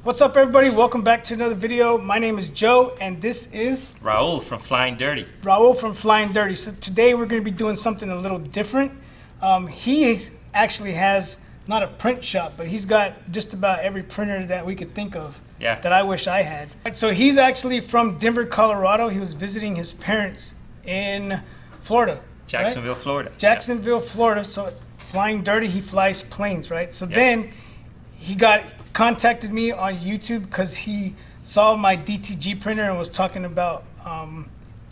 What's up, everybody? Welcome back to another video. My name is Joe, and this is Raul from Flying Dirty. Raul from Flying Dirty. So today we're going to be doing something a little different. He actually has not a print shop, but he's got just about every printer that we could think of. Yeah. That I wish I had. So he's actually from Denver, Colorado. He was visiting his parents in Florida. Jacksonville, right? Florida. Jacksonville, Florida. So Flying Dirty, he flies planes, right? So then he contacted me on YouTube because he saw my DTG printer and was talking about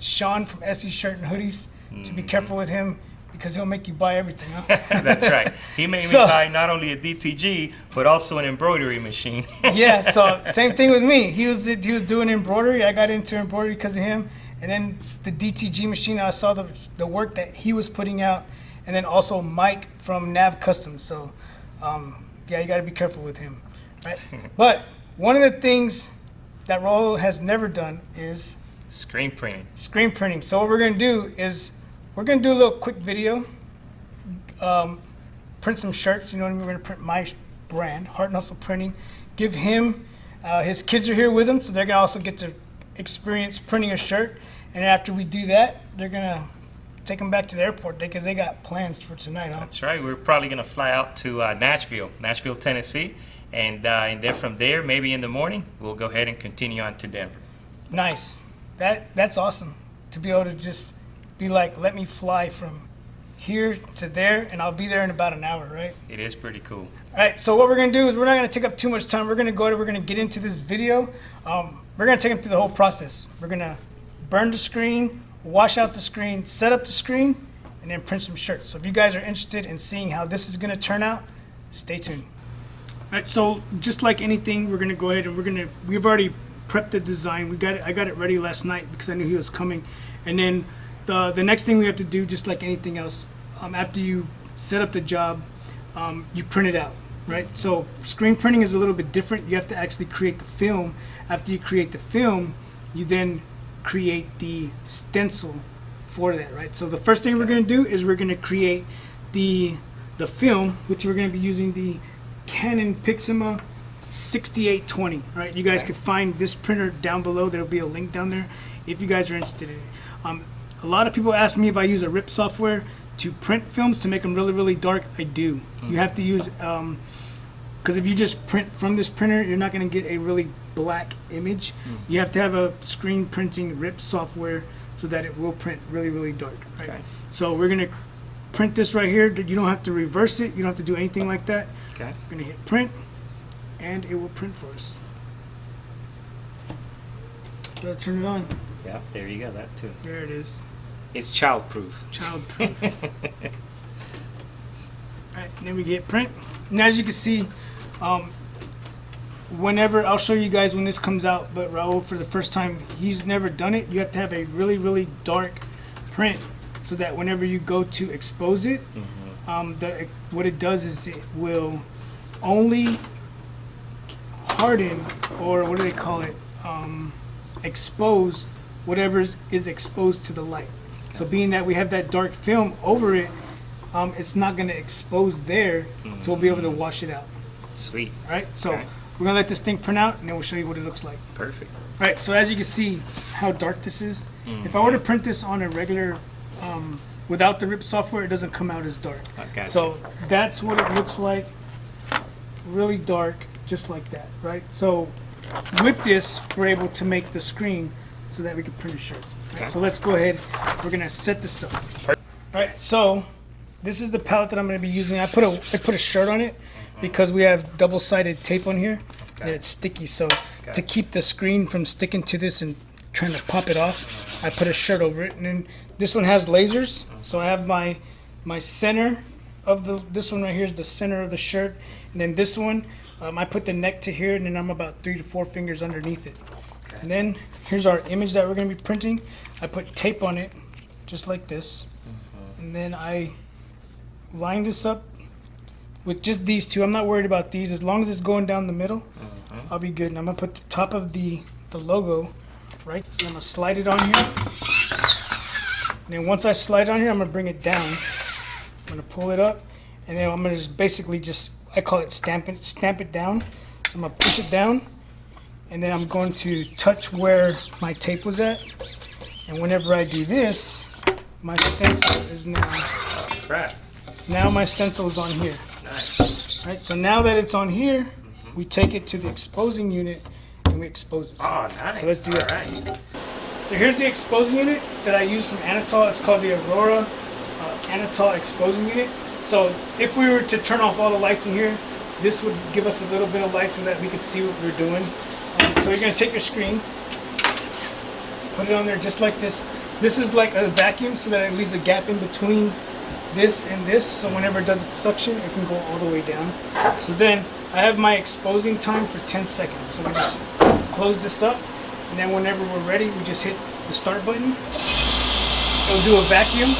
Sean from SE Shirt and Hoodies to be careful with him because he'll make you buy everything. Huh? That's right. He made me buy not only a DTG but also an embroidery machine. Yeah. So same thing with me. He was doing embroidery. I got into embroidery because of him. And then the DTG machine, I saw the work that he was putting out, and then also Mike from Nav Customs. So yeah, you got to be careful with him. Right? But one of the things that Raul has never done is screen printing. Screen printing. So what we're going to do is we're going to do a little quick video, print some shirts. You know what I mean? We're going to print my brand, Heart and Hustle Printing. Give him, his kids are here with him, so they're going to also get to experience printing a shirt. And after we do that, they're going to take them back to the airport because they got plans for tonight. Huh? That's right. We're probably going to fly out to Nashville, Tennessee. And then from there, maybe in the morning, we'll go ahead and continue on to Denver. Nice. That's awesome to be able to just be like, let me fly from here to there, and I'll be there in about an hour, right? It is pretty cool. All right, so what we're going to do is we're not going to take up too much time. We're going to get into this video. We're going to take them through the whole process. We're going to burn the screen, wash out the screen, set up the screen, and then print some shirts. So if you guys are interested in seeing how this is going to turn out, stay tuned. All right, so just like anything, we're gonna go ahead and we've already prepped the design. I got it ready last night because I knew he was coming. And then the next thing we have to do, just like anything else, after you set up the job, you print it out, right? So screen printing is a little bit different. You have to actually create the film. After you create the film, you then create the stencil for that, right? So the first thing we're gonna do is we're gonna create the film, which we're gonna be using the Canon Pixma 6820, right? You guys can find this printer down below. There'll be a link down there if you guys are interested in it. A lot of people ask me if I use a RIP software to print films to make them really, really dark. I do. You have to use, because if you just print from this printer, you're not going to get a really black image. You have to have a screen printing RIP software so that it will print really, really dark, right? Okay. So we're going to print this right here. You don't have to reverse it. You don't have to do anything like that. Okay. We're going to hit print, and it will print for us. Gotta turn it on. Yeah, there you go, that too. There it is. It's child-proof. Child-proof. Alright, then we hit print. And as you can see, whenever, I'll show you guys when this comes out, but Raul, for the first time, he's never done it. You have to have a really, really dark print so that whenever you go to expose it, what it does is it will only harden, or what do they call it, expose whatever is exposed to the light. Okay. So being that we have that dark film over it, it's not going to expose there, so we'll be able to wash it out. Sweet. All right, so we're going to let this thing print out, and then we'll show you what it looks like. Perfect. All right, so as you can see how dark this is, if I were to print this on a regular without the RIP software, it doesn't come out as dark. Gotcha. So that's what it looks like, really dark, just like that, right? So with this, we're able to make the screen so that we can print a shirt. Right? So let's go ahead. We're gonna set this up. All right. So this is the palette that I'm gonna be using. I put a shirt on it because we have double-sided tape on here, and it's sticky. So to keep the screen from sticking to this and trying to pop it off, I put a shirt over it. And then this one has lasers, so I have my center of this one right here is the center of the shirt, and then this one I put the neck to here, and then I'm about 3 to 4 fingers underneath it. And then here's our image that we're going to be printing. I put tape on it just like this, and then I line this up with just these two. I'm not worried about these. As long as it's going down the middle, I'll be good. And I'm going to put the top of the logo right, and I'm going to slide it on here. And then once I slide it on here, I'm going to bring it down. I'm going to pull it up, and then I'm going to basically I call it stamp it down. So I'm going to push it down, and then I'm going to touch where my tape was at. And whenever I do this, my stencil is now. Oh, crap. Now my stencil is on here. Nice. Right. So now that it's on here, we take it to the exposing unit and we expose it. Oh, nice. So let's do that. Right. So here's the exposing unit that I use from Anatole. It's called the Aurora Anatole exposing unit. So if we were to turn off all the lights in here, this would give us a little bit of light so that we could see what we're doing. So you're going to take your screen, put it on there just like this. This is like a vacuum so that it leaves a gap in between this and this. So whenever it does its suction, it can go all the way down. So then I have my exposing time for 10 seconds. So we just close this up. And then whenever we're ready, we just hit the start button. It'll do a vacuum.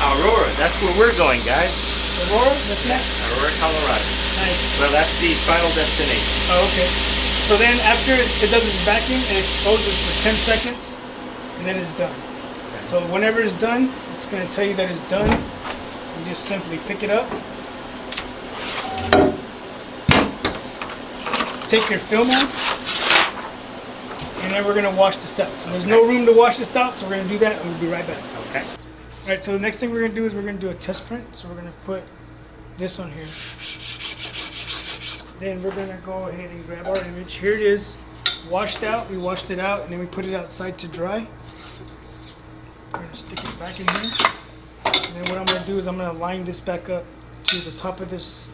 Aurora, that's where we're going, guys. Aurora, what's next? Aurora, Colorado. Nice. Well, that's the final destination. Oh, okay. So then after it does its vacuum, it exposes for 10 seconds, and then it's done. Okay. So whenever it's done, it's going to tell you that it's done. You just simply pick it up. Take your film off, and then we're going to wash this out. So there's no room to wash this out, so we're going to do that, and we'll be right back. Okay. All right, so the next thing we're going to do is we're going to do a test print. So we're going to put this on here. Then we're going to go ahead and grab our image. Here it is, washed out. We washed it out, and then we put it outside to dry. We're going to stick it back in here. And then what I'm going to do is I'm going to line this back up to the top of this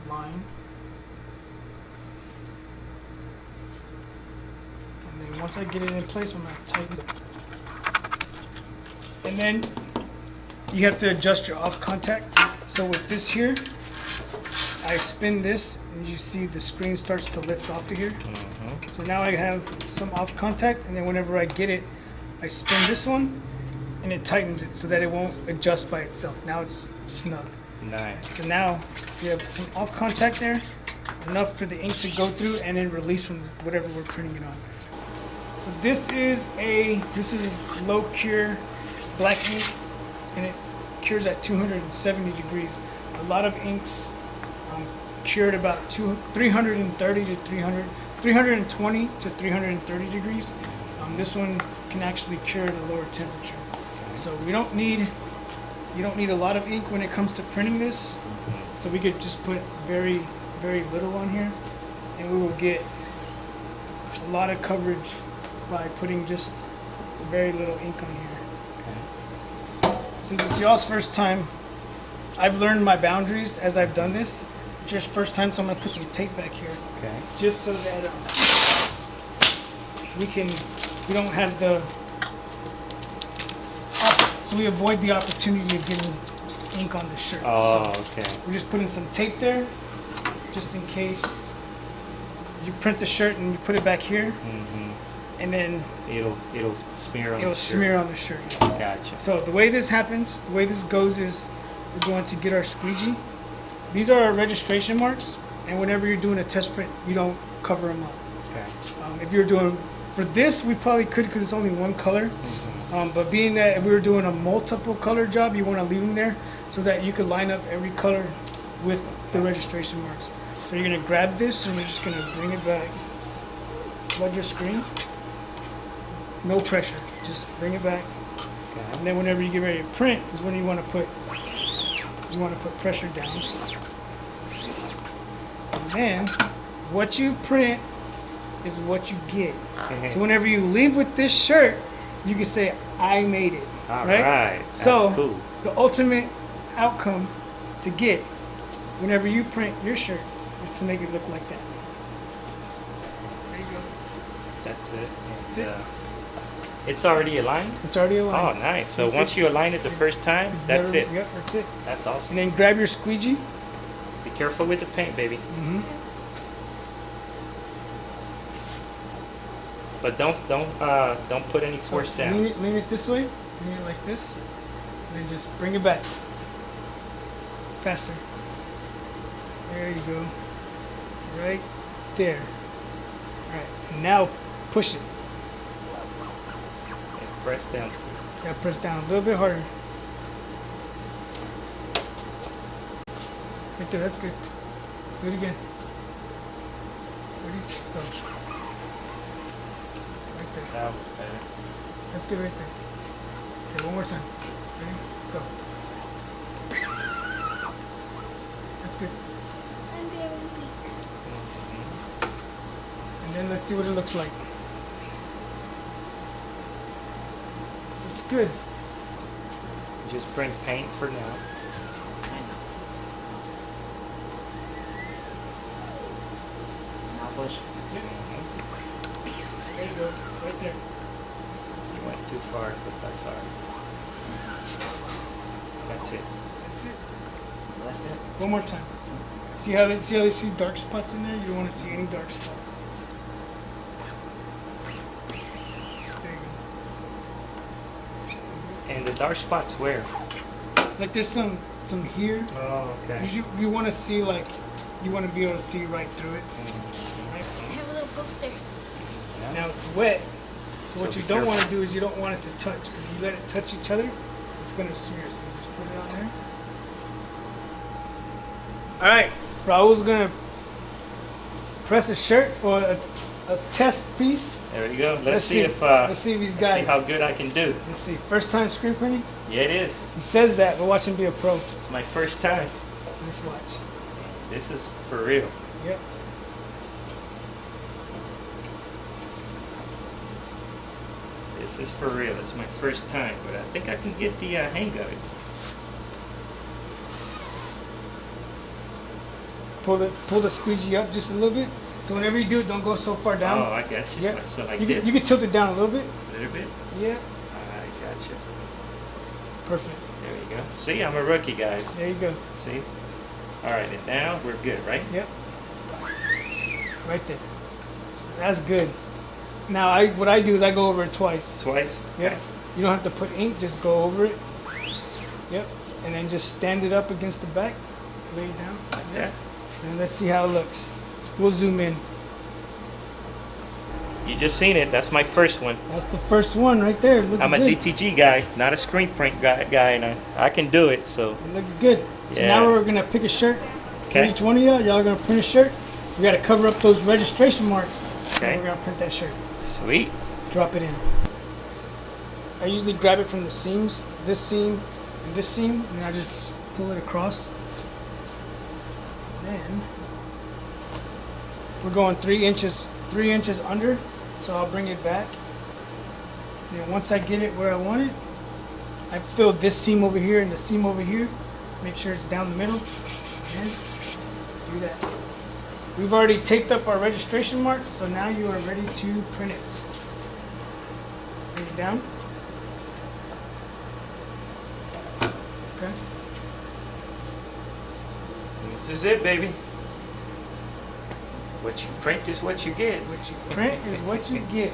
line. And then once I get it in place, I'm going to tighten it. And then you have to adjust your off contact. So with this here, I spin this, and you see the screen starts to lift off of here. So now I have some off contact, and then whenever I get it, I spin this one, and it tightens it so that it won't adjust by itself. Now it's snug. Nice. So now we have some off contact there, enough for the ink to go through and then release from whatever we're printing it on. So this is a low cure black ink, and it cures at 270 degrees. A lot of inks cured about 320 to 330 degrees. This one can actually cure at a lower temperature. So you don't need a lot of ink when it comes to printing this. So we could just put very, very little on here, and we will get a lot of coverage by putting just very little ink on here. Since it's y'all's first time, I've learned my boundaries as I've done this. It's your first time, so I'm gonna put some tape back here, just so that we don't have so we avoid the opportunity of getting ink on the shirt. Oh, so okay. we're just putting some tape there, just in case you print the shirt and you put it back here, and then It'll smear on it'll smear on the shirt. Gotcha. So the way this happens, the way this goes is we're going to get our squeegee. These are our registration marks, and whenever you're doing a test print, you don't cover them up. Okay. If you're doing, for this, we probably could because it's only one color. But being that if we were doing a multiple color job, you want to leave them there so that you could line up every color with the registration marks. So you're going to grab this and you're just going to bring it back. Flood your screen. No pressure. Just bring it back. Okay. And then whenever you get ready to print is when you want to put pressure down. And then what you print is what you get. So whenever you leave with this shirt, you can say, I made it. All right. That's so cool. The ultimate outcome to get whenever you print your shirt is to make it look like that. There you go. That's it. That's it. It's already aligned? It's already aligned. Oh, nice. So once you align it the first time, that's it. Yep, that's it. That's awesome. And then grab your squeegee. Be careful with the paint, baby. But don't put any force down. Lean it this way. Lean it like this. And then just bring it back. Faster. There you go. Right there. All right. Now push it. And press down too. Yeah, press down a little bit harder. Right there. That's good. Do it again. Ready? Go. Right there. That was better. That's good right there. Okay, one more time. Ready? Go. That's good. I'm very weak. And then let's see what it looks like. Looks good. Just bring paint for now. Now push. There you go. Right there. You went too far, but that's alright. That's it. That's it. Left it. One more time. See how they see dark spots in there? You don't want to see any dark spots. There you And the dark spots where? go. Like there's some here. Oh, okay. You want to see like you want to be able to see right through it. Right? I have a little poster. Yeah. Now it's wet. So what So you be don't want to careful. do is you don't want it to touch because if you let it touch each other, it's gonna smear. So you just put it on there. All right, Raul's gonna press a shirt or a test piece. There we go. Let's see if he's got see it. how good I can do. Let's see. First time screen printing? Yeah, it is. He says that, but watch him be a pro. It's my first time. Let's watch. This is for real. Yep. This is for real. It's my first time, but I think I can get the hang of it. Pull the squeegee up just a little bit. So whenever you do it, don't go so far down. Oh, I got you. Yep. So like you this. Can, you can tilt it down a little bit. A little bit. Yeah. I got you. Perfect. There you go. See, I'm a rookie, guys. There you go. See? All right, and now we're good, right? Yep. Right there. That's good. Now what I do is I go over it twice. Twice? Yep. Okay. You don't have to put ink, just go over it. Yep. And then just stand it up against the back. Lay it down. Like Yep. that. And let's see how it looks. We'll zoom in. You just seen it. That's my first one. That's the first one right there. It looks I'm a good. DTG guy, not a screen print guy, and I can do it. So It looks good. So Yeah. now we're gonna pick a shirt for Okay. each one of y'all. Y'all are gonna print a shirt. We gotta cover up those registration marks. Okay. And we're gonna print that shirt. sweet. Drop it in. I usually grab it from the seams, this seam and this seam, and I just pull it across. Then we're going 3 inches under, so I'll bring it back. And then once I get it where I want it, I fill this seam over here and the seam over here. Make sure it's down the middle, and do that. We've already taped up our registration marks, so now you are ready to print it. Bring it down. Okay. This is it, baby. What you print is what you get. What you print is what you get.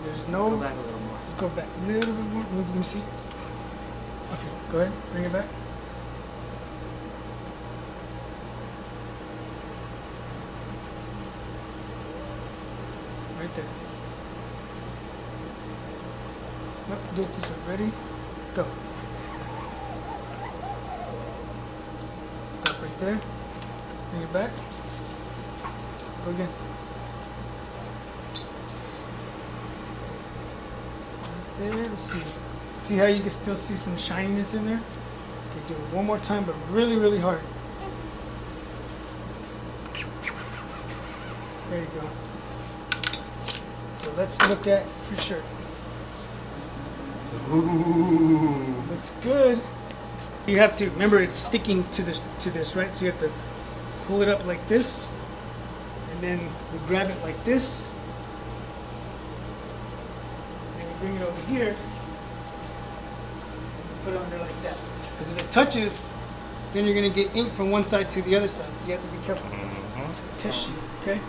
There's no. Go back a little more. Let's go back a little bit more. Let me see. Okay, go ahead. Bring it back. Right there. Nope, do it this way. Ready? Go. Stop right there. Bring it back. Go again. Right there. Let's see. See how you can still see some shininess in there? Okay, do it one more time, but really, really hard. There you go. So let's look at your shirt. Ooh. Looks good. You have to remember it's sticking to this, right? So you have to pull it up like this, and then we grab it like this, and we bring it over here, and put it under like that. Because if it touches, then you're gonna get ink from one side to the other side. So you have to be careful. Mhm. Test sheet, okay?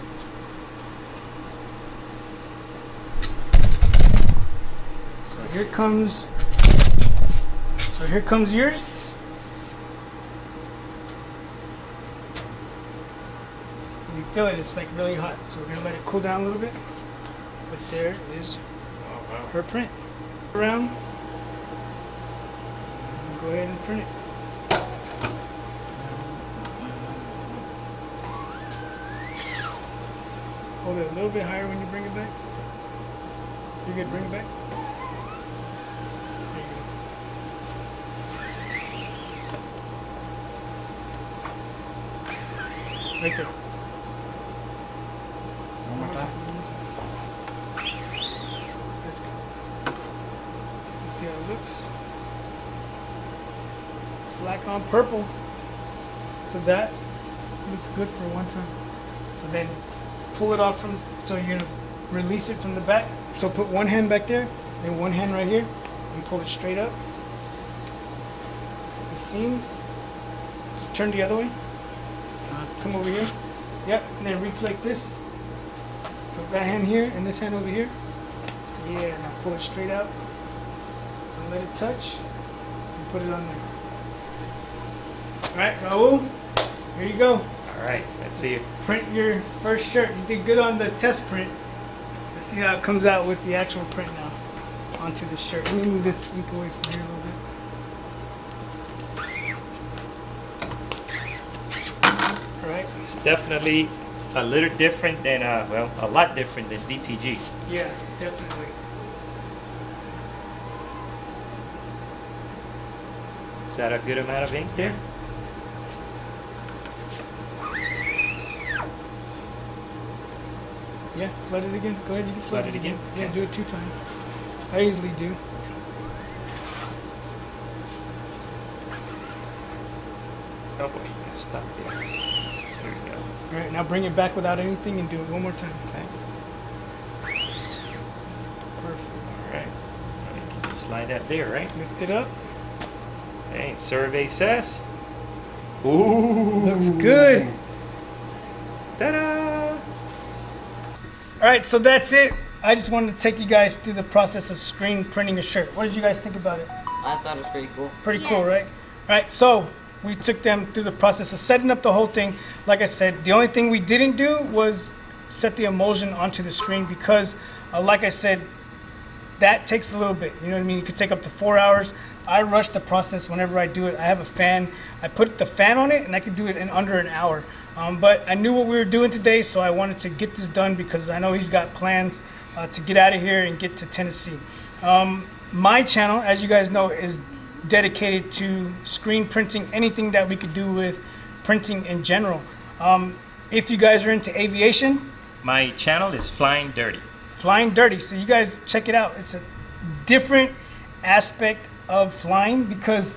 So here comes. So here comes yours. So you feel it, it's like really hot. So we're gonna let it cool down a little bit. But there is Oh, wow. her print. Around. And go ahead and print it. Hold it a little bit higher when you bring it back. You good? Bring it back. There you go. Right there. One more time. Let's go. Let's see how it looks. Black on purple. So that looks good for one time. So then pull it off from, so you're gonna release it from the back. So put one hand back there, and one hand right here, and pull it straight up. The seams. Turn the other way. Come over here. Yep, and then reach like this. Put that hand here and this hand over here. Yeah, now pull it straight out. And let it touch. And put it on there. Alright, Raul, here you go. All right, let's see. Print your first shirt. You did good on the test print. Let's see how it comes out with the actual print now onto the shirt. Let me move this ink away from here a little bit. Alright. It's definitely a little different than, well, a lot different than DTG. Yeah, definitely. Is that a good amount of ink there? Yeah, flood it again. Go ahead, you can flood it again. Yeah, Okay. do it 2 times. I usually do. Oh boy, you got stuck there. There we go. Alright, now bring it back without anything and do it one more time. Okay. Perfect. All right. You can just slide that there, right? Lift it up. Hey, survey says. Ooh. Looks good. Ta-da! Alright, so that's it. I just wanted to take you guys through the process of screen printing a shirt. What did you guys think about it? I thought it was pretty cool. Pretty Yeah. cool, right? Alright, so we took them through the process of setting up the whole thing. Like I said, the only thing we didn't do was set the emulsion onto the screen because, like I said, that takes a little bit. You know what I mean? It could take up to 4 hours. I rush the process whenever I do it. I have a fan. I put the fan on it, and I could do it in under an hour. But I knew what we were doing today, so I wanted to get this done because I know he's got plans to get out of here and get to Tennessee. My channel, as you guys know, is dedicated to screen printing, anything that we could do with printing in general. If you guys are into aviation, My channel is Flying Dirty. Flying Dirty. So you guys check it out. It's a different aspect of flying because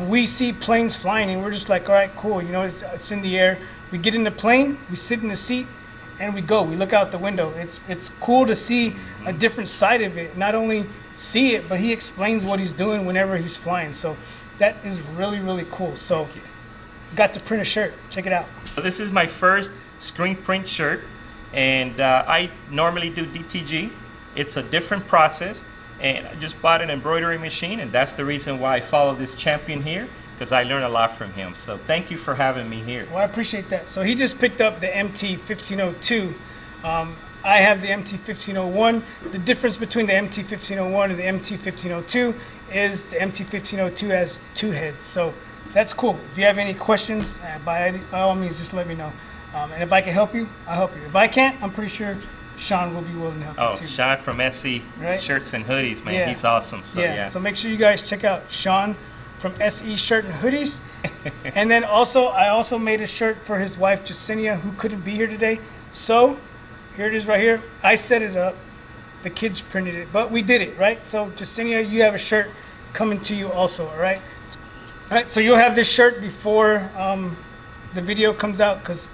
we see planes flying and we're just like, all right, cool. You know, it's in the air. We get in the plane, we sit in the seat, and we go. We look out the window. It's cool to see a different side of it. Not only see it, but he explains what he's doing whenever he's flying. So that is really, really cool. So got to print a shirt. Check it out. So this is my first screen print shirt, and I normally do DTG. It's a different process, and I just bought an embroidery machine, and that's the reason why I follow this champion here, because I learn a lot from him. So thank you for having me here. Well, I appreciate that. So he just picked up the MT-1502. I have the MT-1501. The difference between the MT-1501 and the MT-1502 is the MT-1502 has 2 heads. So that's cool. If you have any questions, by all means, just let me know. And if I can help you, I'll help you. If I can't, I'm pretty sure Sean will be willing to help Oh, you too. Sean from SE Right? Shirts and Hoodies, man. Yeah. He's awesome. So yeah. So make sure you guys check out Sean from SE Shirt and Hoodies. And then also, I also made a shirt for his wife, Jasenia, who couldn't be here today. So here it is right here. I set it up. The kids printed it, but we did it, right? So Jasenia, you have a shirt coming to you also, all right? All right, so you'll have this shirt before the video comes out because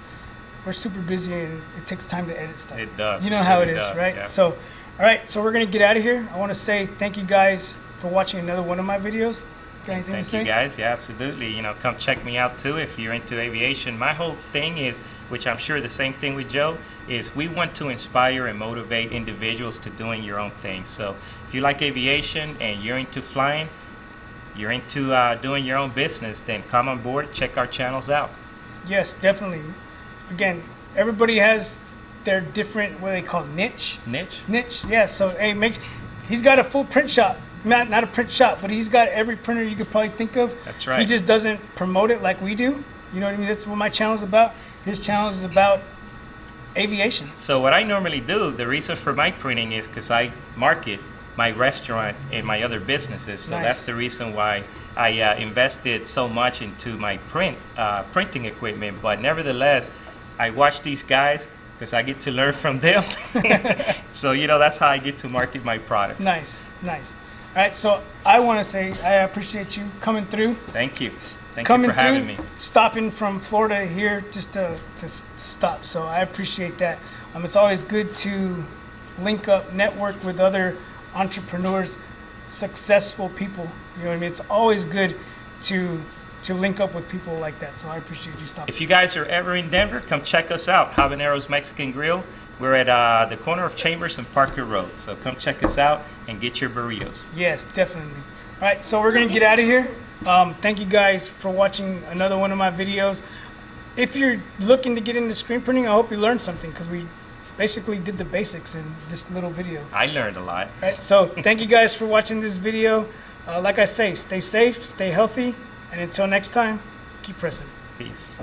we're super busy and it takes time to edit stuff. It does. You know It how really it is, does, right? yeah. So, all right, so we're gonna get out of here. I want to say thank you guys for watching another one of my videos. Got anything to Thank say? you guys. Yeah, absolutely. You know, come check me out too if you're into aviation. My whole thing is, which I'm sure the same thing with Joe, is we want to inspire and motivate individuals to doing your own thing. So if you like aviation and you're into flying, you're into doing your own business, then come on board, check our channels out. Yes, definitely. Again, everybody has their different, what they call niche. Niche? Niche, yeah. So hey, he's got a full print shop. Not a print shop, but he's got every printer you could probably think of. That's right. He just doesn't promote it like we do. You know what I mean? That's what my channel is about. His channel is about Aviation. So what I normally do, the reason for my printing is because I market my restaurant and my other businesses. So Nice. that's the reason why I invested so much into my printing equipment. But nevertheless, I watch these guys because I get to learn from them. So, that's how I get to market my products. Nice, nice. All right, so I want to say I appreciate you coming through. Thank you. Thank coming you for having me. Stopping from Florida here just to stop. So I appreciate that. It's always good to link up, network with other entrepreneurs, successful people. You know what I mean? It's always good to link up with people like that. So I appreciate you stopping. If you guys are ever in Denver, come check us out. Habanero's Mexican Grill. We're at the corner of Chambers and Parker Road. So come check us out and get your burritos. Yes, definitely. All right, so we're going to get out of here. Thank you guys for watching another one of my videos. If you're looking to get into screen printing, I hope you learned something because we basically did the basics in this little video. I learned a lot. All right, so thank you guys for watching this video. Like I say, stay safe, stay healthy, and until next time, keep pressing. Peace.